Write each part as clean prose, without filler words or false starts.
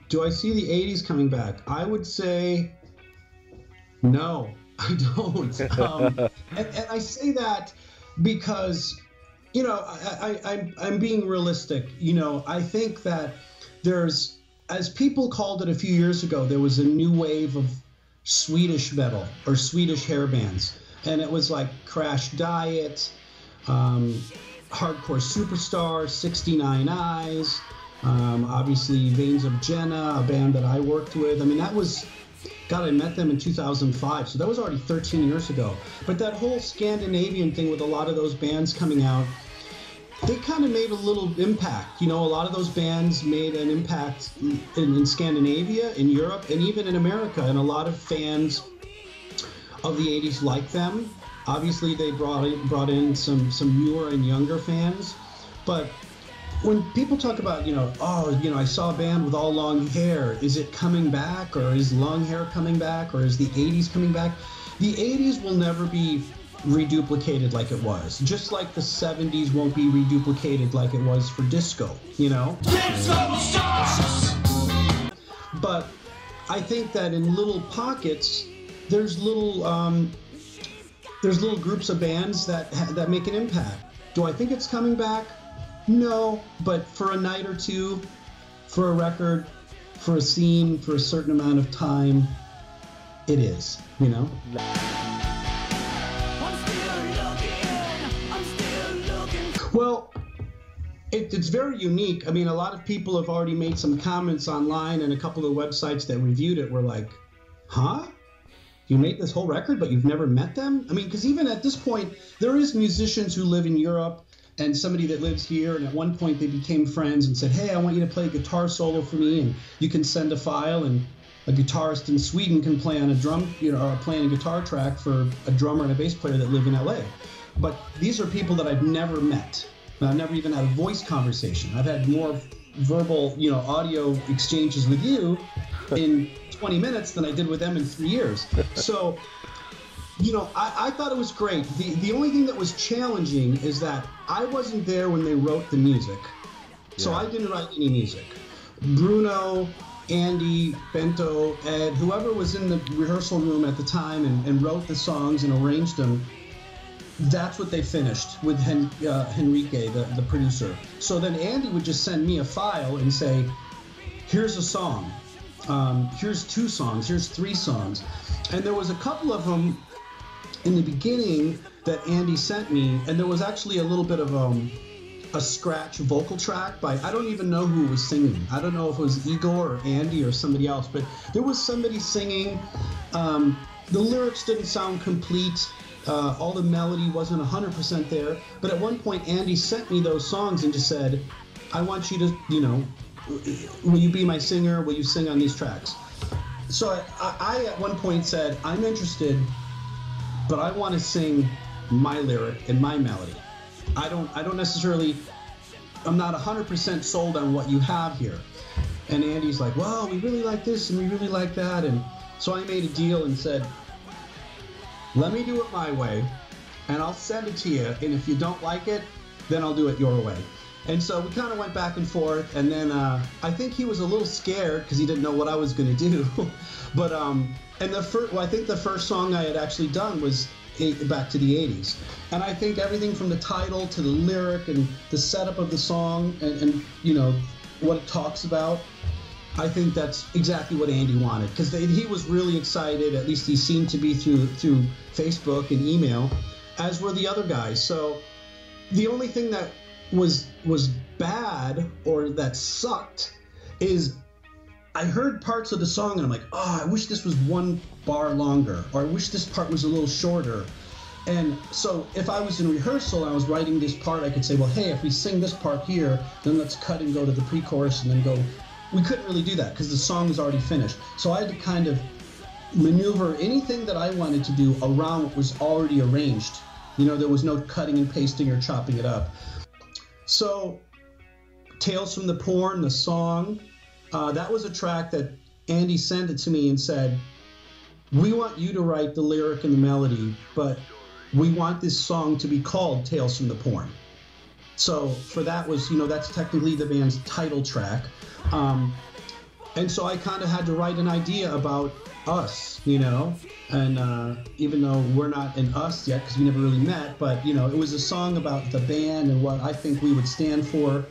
Do I see the 80s coming back? I would say no, I don't. And I say that because, you know, I'm being realistic. You know, I think that there's, as people called it a few years ago, there was a new wave of Swedish metal or Swedish hair bands. And it was like Crash Diet, Hardcore Superstar, 69 Eyes, obviously Veins of Jenna, a band that I worked with. I mean, that was, God, I met them in 2005, so that was already 13 years ago. But that whole Scandinavian thing with a lot of those bands coming out, they kind of made a little impact. You know, a lot of those bands made an impact in Scandinavia, in Europe, and even in America. And a lot of fans of the 80s liked them. Obviously, they brought in some newer and younger fans. But when people talk about, you know, oh, you know, I saw a band with all long hair, is it coming back, or is long hair coming back, or is the 80s coming back? The 80s will never be reduplicated like it was, just like the 70s won't be reduplicated like it was for disco, you know? But I think that in little pockets, there's little groups of bands that make an impact. Do I think it's coming back? No, but for a night or two, for a record, for a scene, for a certain amount of time, it is, you know? Well, it's very unique. I mean, a lot of people have already made some comments online, and a couple of websites that reviewed it were like, huh? You made this whole record, but you've never met them? I mean, because even at this point, there is musicians who live in Europe and somebody that lives here, and at one point they became friends and said, hey, I want you to play a guitar solo for me, and you can send a file, and a guitarist in Sweden can play on a drum, you know, or playing a guitar track for a drummer and a bass player that live in LA. But these are people that I've never met. I've never even had a voice conversation. I've had more verbal, you know, audio exchanges with you in 20 minutes than I did with them in 3 years. So, you know, I thought it was great. The only thing that was challenging is that I wasn't there when they wrote the music. So I didn't write any music. Bruno, Andy, Bento, Ed, whoever was in the rehearsal room at the time and wrote the songs and arranged them, that's what they finished with Henrique, the producer. So then Andy would just send me a file and say, here's a song, here's 2 songs, here's 3 songs. And there was a couple of them in the beginning that Andy sent me, and there was actually a little bit of a scratch vocal track by, I don't even know who was singing. I don't know if it was Igor or Andy or somebody else, but there was somebody singing. The lyrics didn't sound complete. All the melody wasn't 100% there. But at one point, Andy sent me those songs and just said, I want you to, you know, will you be my singer? Will you sing on these tracks? So I at one point said, I'm interested, but I want to sing my lyric and my melody. I don't necessarily, I'm not 100% sold on what you have here. And Andy's like, well, we really like this and we really like that. And so I made a deal and said, let me do it my way and I'll send it to you. And if you don't like it, then I'll do it your way. And so we kind of went back and forth. And then I think he was a little scared because he didn't know what I was going to do. But and I think the first song I had actually done was back to the 80s. And I think everything from the title to the lyric and the setup of the song and you know, what it talks about, I think that's exactly what Andy wanted. Because he was really excited, at least he seemed to be through Facebook and email, as were the other guys. So the only thing that was bad or that sucked is I heard parts of the song and I'm like, oh, I wish this was 1 bar longer, or I wish this part was a little shorter. And so if I was in rehearsal and I was writing this part, I could say, well, hey, if we sing this part here, then let's cut and go to the pre-chorus and then go. We couldn't really do that because the song was already finished. So I had to kind of maneuver anything that I wanted to do around what was already arranged. You know, there was no cutting and pasting or chopping it up. So Tales from the Porn, the song, that was a track that Andy sent it to me and said, we want you to write the lyric and the melody, but we want this song to be called Tales from the Porn. So for that was, you know, that's technically the band's title track. And so I kind of had to write an idea about us, you know, and even though we're not in us yet because we never really met, but, you know, it was a song about the band and what I think we would stand for.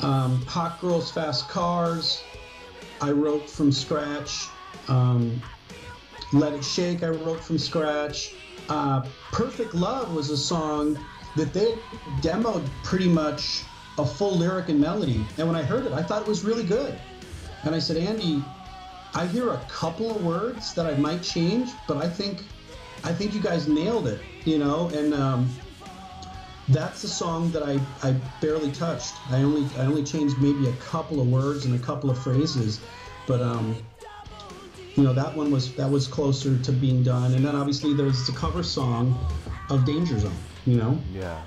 Hot Girls, Fast Cars, I wrote from scratch. Let It Shake, I wrote from scratch. Perfect Love was a song that they demoed pretty much a full lyric and melody. And when I heard it, I thought it was really good. And I said, Andy, I hear a couple of words that I might change, but I think you guys nailed it, you know. And that's the song that I barely touched. I only changed maybe a couple of words and a couple of phrases, but you know, that was closer to being done. And then obviously there's the cover song of Danger Zone, you know. Yeah.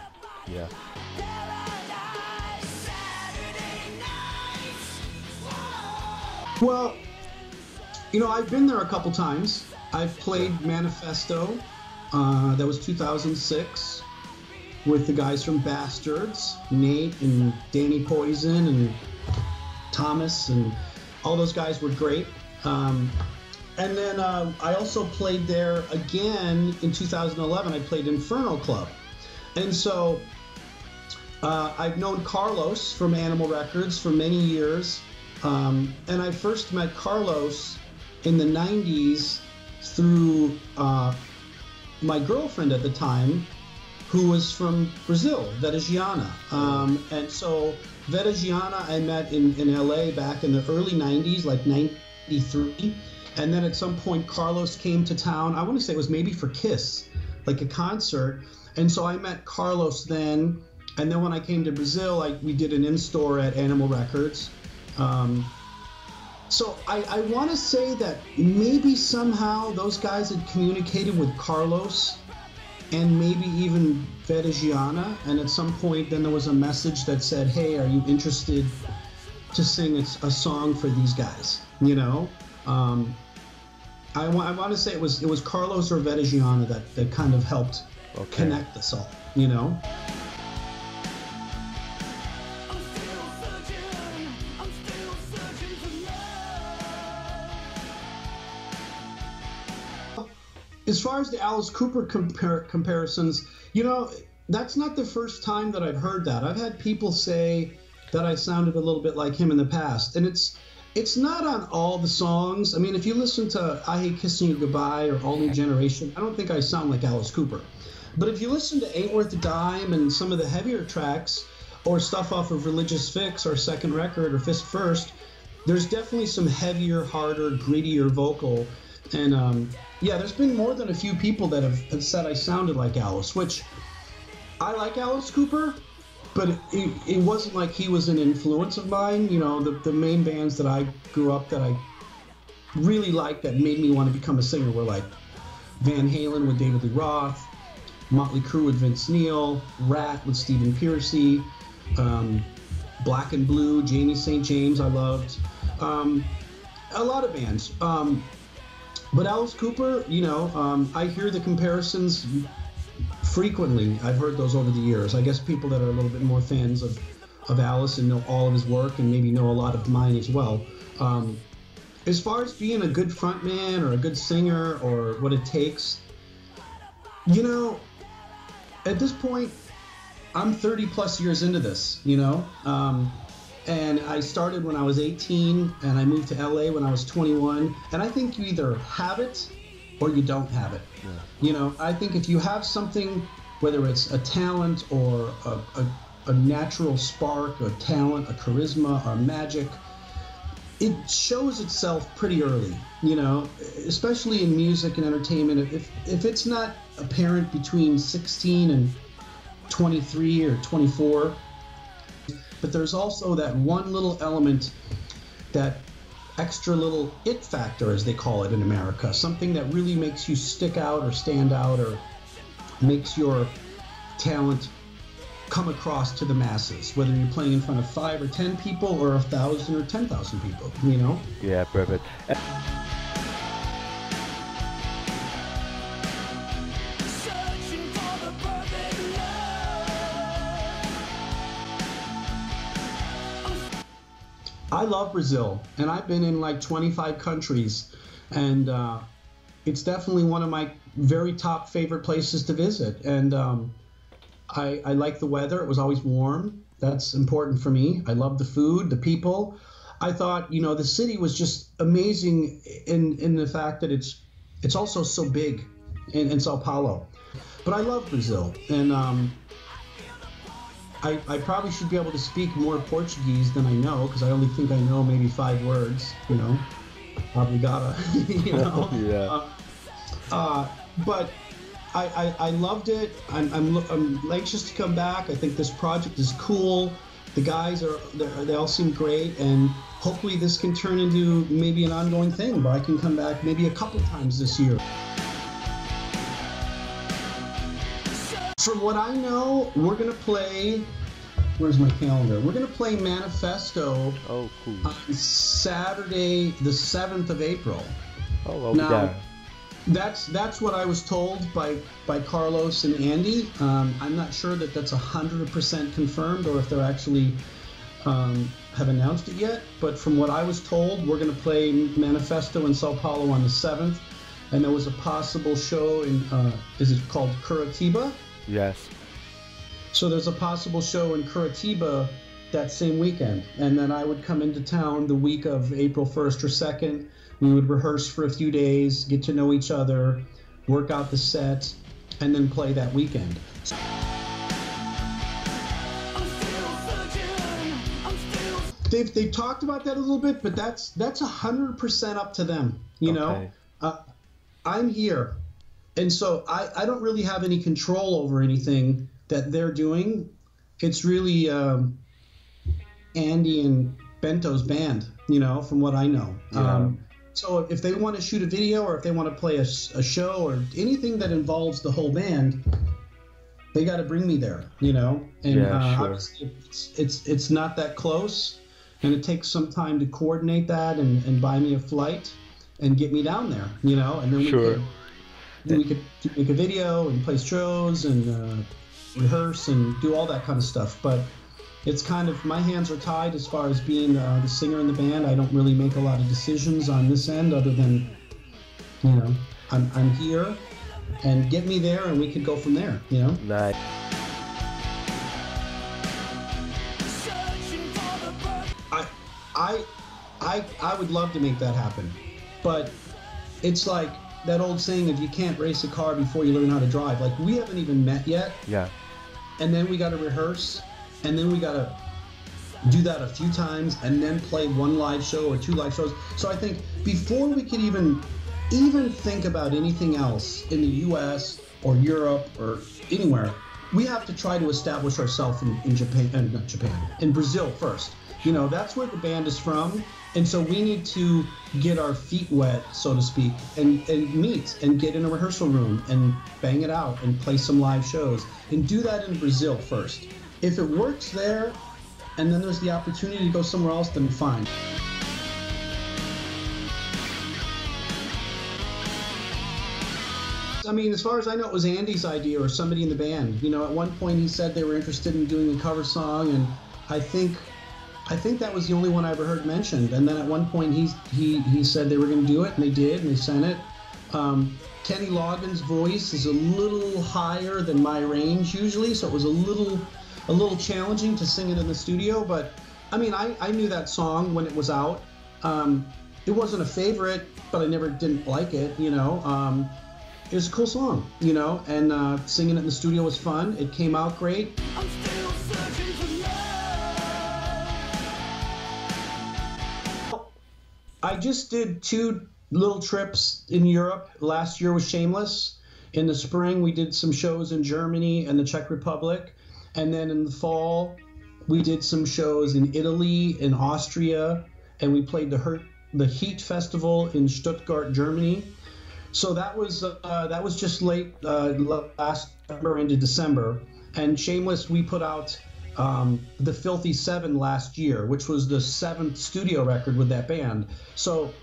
Well, you know, I've been there a couple times. I've played Manifesto, that was 2006, with the guys from Bastards, Nate and Danny Poison and Thomas, and all those guys were great. And then I also played there again in 2011. I played Inferno Club. And so I've known Carlos from Animal Records for many years. And I first met Carlos in the 90s through my girlfriend at the time, who was from Brazil, Vedagiana. And so Vedagiana I met in LA back in the early 90s, like 93. And then at some point Carlos came to town. I want to say it was maybe for Kiss, like a concert. And so I met Carlos then. And then when I came to Brazil, we did an in-store at Animal Records. So I want to say that maybe somehow those guys had communicated with Carlos and maybe even Vedagiana. And at some point then there was a message that said, hey, are you interested to sing a song for these guys? You know? I want to say it was Carlos or Vedagiana that kind of helped connect us all, you know? As far as the Alice Cooper comparisons, you know, that's not the first time that I've heard that. I've had people say that I sounded a little bit like him in the past, and it's not on all the songs. I mean, if you listen to I Hate Kissing You Goodbye or All New Generation, I don't think I sound like Alice Cooper. But if you listen to Ain't Worth a Dime and some of the heavier tracks, or stuff off of Religious Fix, our second record, or Fist First, there's definitely some heavier, harder, grittier vocal. And yeah, there's been more than a few people that have said I sounded like Alice, which I like Alice Cooper, but it wasn't like he was an influence of mine. You know, the main bands that I grew up that I really liked that made me want to become a singer were like Van Halen with David Lee Roth, Motley Crue with Vince Neil, Rat with Stephen Pearcy, Black and Blue, Jamie St. James I loved, a lot of bands. But Alice Cooper, you know, I hear the comparisons frequently. I've heard those over the years. I guess people that are a little bit more fans of Alice and know all of his work and maybe know a lot of mine as well. As far as being a good frontman or a good singer or what it takes, you know, at this point, I'm 30 plus years into this, you know. And I started when I was 18, and I moved to LA when I was 21. And I think you either have it or you don't have it. Yeah. You know, I think if you have something, whether it's a talent or a natural spark, a talent, a charisma, or magic, it shows itself pretty early, you know, especially in music and entertainment. If it's not apparent between 16 and 23 or 24, but there's also that one little element, that extra little it factor, as they call it in America, something that really makes you stick out or stand out or makes your talent come across to the masses, whether you're playing in front of 5 or 10 people or 1,000 or 10,000 people, you know? Yeah, perfect. I love Brazil, and I've been in like 25 countries, and it's definitely one of my very top favorite places to visit. And I like the weather. It was always warm. That's important for me. I love the food, the people. I thought, you know, the city was just amazing in the fact that it's also so big in Sao Paulo. But I love Brazil, and I probably should be able to speak more Portuguese than I know, because I only think I know maybe 5 words, you know. Obrigada, you know. Yeah. But I loved it. I'm anxious to come back. I think this project is cool. The guys they all seem great, and hopefully this can turn into maybe an ongoing thing where I can come back maybe a couple times this year. From what I know, we're gonna play. Where's my calendar? We're gonna play Manifesto Oh, cool. on Saturday, the 7th of April. Oh, I'll be Now, there. that's what I was told by Carlos and Andy. I'm not sure that that's 100% confirmed, or if they're actually have announced it yet. But from what I was told, we're gonna play Manifesto in Sao Paulo on the 7th, and there was a possible show in is it called Curitiba? Yes. So there's a possible show in Curitiba that same weekend, and then I would come into town the week of April 1st or 2nd. We would rehearse for a few days, get to know each other, work out the set, and then play that weekend. They've talked about that a little bit, but that's 100% up to them. You know, I'm here. And so I don't really have any control over anything that they're doing. It's really Andy and Bento's band, you know, from what I know. Yeah. So if they want to shoot a video, or if they want to play a show, or anything that involves the whole band, they got to bring me there, you know. And sure. Obviously it's not that close, and it takes some time to coordinate that and buy me a flight and get me down there, you know. And then we could make a video and play shows and rehearse and do all that kind of stuff. But it's kind of, my hands are tied as far as being the singer in the band. I don't really make a lot of decisions on this end, other than, you know, I'm here, and get me there and we could go from there, you know. Nice. I would love to make that happen, but it's like that old saying of you can't race a car before you learn how to drive. Like, we haven't even met yet. Yeah. And then we got to rehearse, and then we got to do that a few times, and then play 1 live show or 2 live shows. So I think before we could even think about anything else in the U.S. or Europe or anywhere, we have to try to establish ourselves in Japan, not Japan, in Brazil first. You know, that's where the band is from. And so we need to get our feet wet, so to speak, and meet and get in a rehearsal room and bang it out and play some live shows, and do that in Brazil first. If it works there, and then there's the opportunity to go somewhere else, then fine. I mean, as far as I know, it was Andy's idea or somebody in the band. You know, at one point he said they were interested in doing a cover song, and I think that was the only one I ever heard mentioned. And then at one point he said they were going to do it, and they did, and they sent it. Kenny Loggins' voice is a little higher than my range usually, so it was a little challenging to sing it in the studio. But I mean, I knew that song when it was out. It wasn't a favorite, but I never didn't like it, you know. It was a cool song, you know, and singing it in the studio was fun. It came out great. I'm still searching for love. I just did 2 little trips in Europe. Last year was Shameless. In the spring, we did some shows in Germany and the Czech Republic. And then in the fall, we did some shows in Italy, in Austria, and we played the Heat Festival in Stuttgart, Germany. So that was just late last November into December. And Shameless, we put out the Filthy 7 last year, which was the 7th studio record with that band. So,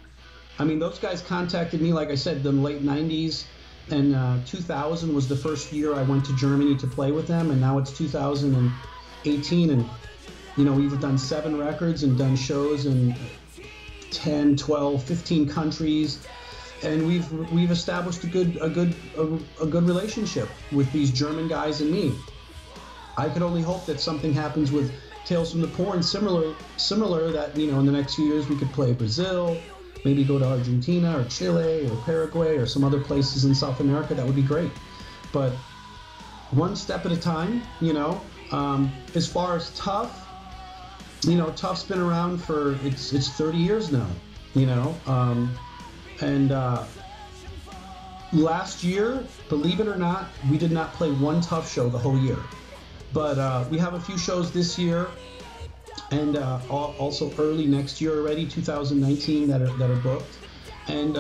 I mean, those guys contacted me, like I said, in the late 90s. And 2000 was the first year I went to Germany to play with them. And now it's 2018. And You know, we've done 7 records and done shows in 10, 12, 15 countries, and we've established a good relationship with these German guys and me. I could only hope that something happens with Tales from the Poor and similar that, you know, in the next few years we could play Brazil, maybe go to Argentina or Chile or Paraguay or some other places in South America. That would be great. But one step at a time, you know. As far as Tuff, you know, Tuff's been around for, it's 30 years now, you know. Last year, believe it or not, we did not play one Tuff show the whole year. But we have a few shows this year, and also early next year already, 2019, that are booked. And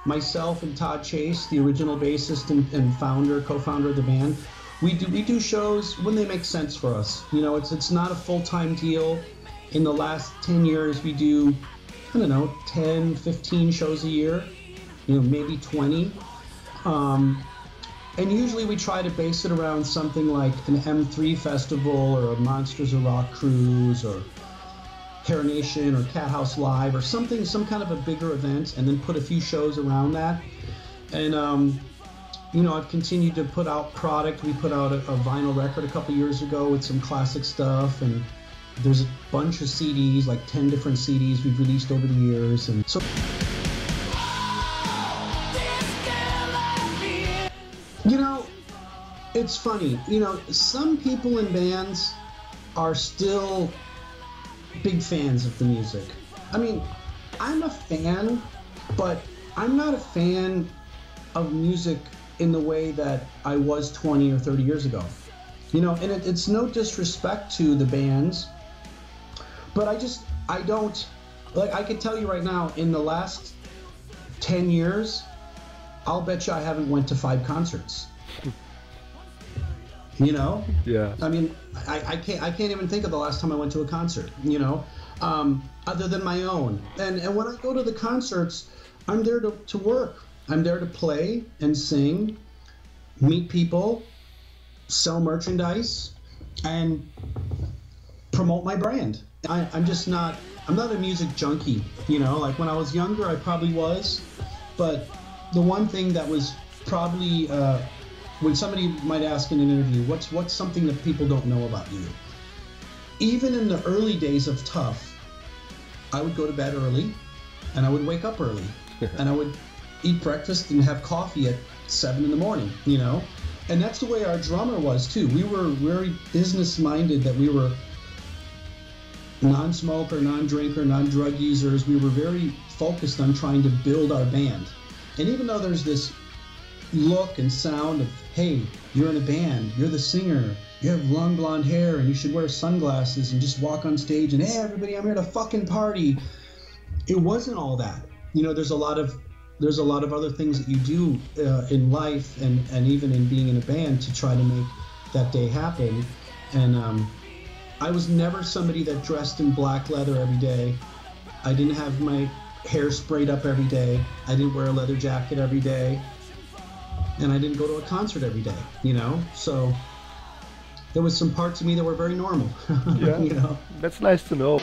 myself and Todd Chase, the original bassist and co-founder of the band, we do shows when they make sense for us. You know, it's not a full-time deal. In the last 10 years, we do, I don't know, 10, 15 shows a year, you know, maybe 20. And usually we try to base it around something like an M3 festival or a Monsters of Rock cruise or Hair Nation or Cat House Live or something, some kind of a bigger event, and then put a few shows around that. And, you know, I've continued to put out product. We put out a vinyl record a couple years ago with some classic stuff, and there's a bunch of CDs, like 10 different CDs we've released over the years. And so, you know, it's funny. You know, some people in bands are still big fans of the music. I mean, I'm a fan, but I'm not a fan of music in the way that I was 20 or 30 years ago. You know, and it's no disrespect to the bands, but I don't, like, I could tell you right now, in the last 10 years, I'll bet you I haven't went to 5 concerts. You know? Yeah. I mean, I can't even think of the last time I went to a concert, you know, other than my own. And when I go to the concerts, I'm there to work. I'm there to play and sing, meet people, sell merchandise, and promote my brand. I'm not a music junkie, you know, like when I was younger, I probably was, but the one thing that was probably, when somebody might ask in an interview, what's something that people don't know about you? Even in the early days of Tuff, I would go to bed early, and I would wake up early, and I would eat breakfast and have coffee at 7 in the morning, you know? And that's the way our drummer was too. We were very business-minded, that we were non-smoker, non-drinker, non-drug users. We were very focused on trying to build our band. And even though there's this look and sound of, hey, you're in a band, you're the singer, you have long blonde hair, and you should wear sunglasses and just walk on stage and, hey, everybody, I'm here to fucking party. It wasn't all that. You know, there's a lot of other things that you do in life and even in being in a band to try to make that day happen. And I was never somebody that dressed in black leather every day. I didn't have my hair sprayed up every day. I didn't wear a leather jacket every day. And I didn't go to a concert every day, you know? So there was some parts of me that were very normal. Yeah, you know? That's nice to know.